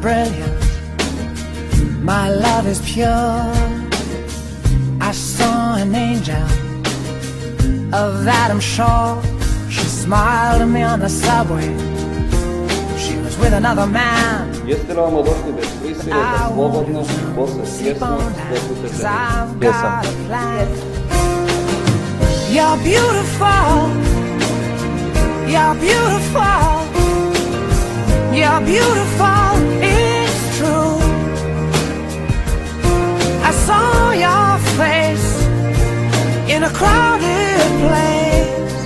brilliant, my love is pure. I saw an angel, of that I'm sure. She smiled at me on the subway, she was with another man. Jeste li vam došli bez prisile da slobodno posle pjesma sklepite želje? Pjesam. You're beautiful, you're beautiful, you're beautiful, it's true. I saw your face in a crowded place,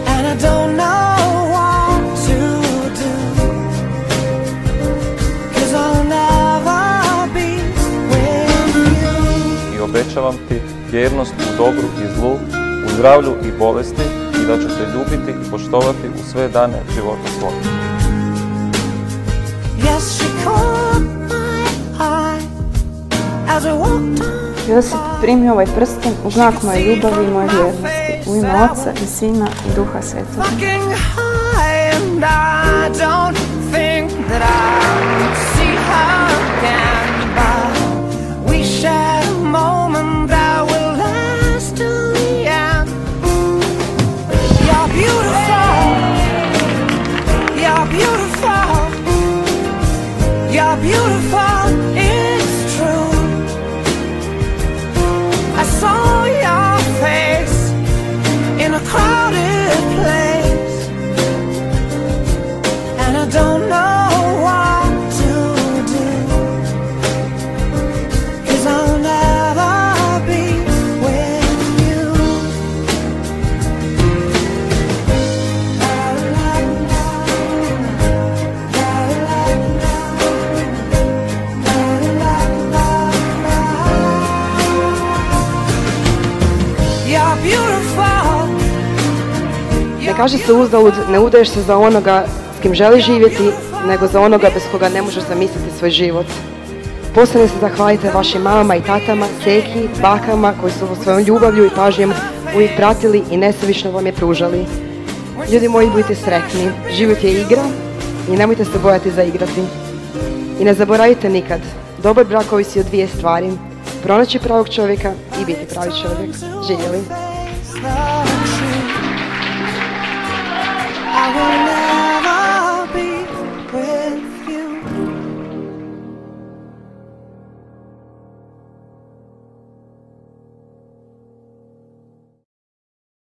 and I don't know what to do, 'cause I'll never be with you. I obećavam ti vjernost u dobru i zlu, u zdravlju i bolesti, i da ću te ljubiti i poštovati u sve dane života svoga. Josip, primi ovaj prsten u znak moje ljubavi i moje vjernosti, u ime Oca i Sina i Duha Svetoga. You're beautiful, it's true. I saw your face in a crowded place, and I don't know what to do, 'cause I'll never be with you. Ne kaže se uzalud, ne udaješ se za onoga s kim želiš živjeti, nego za onoga bez koga ne možeš zamisliti svoj život. Posebno se zahvalite vašim mamama i tatama, seki, bakama koji su svojom ljubavlju i pažnjom uvijek pratili i nesebično vam je pružali. Ljudi moji, budite sretni, život je igra i nemojte se bojati zaigrati. I ne zaboravite nikad, dobar brak ovisi o dvije stvari, pronaći pravog čovjeka i biti pravi čovjek. Živjeli! I will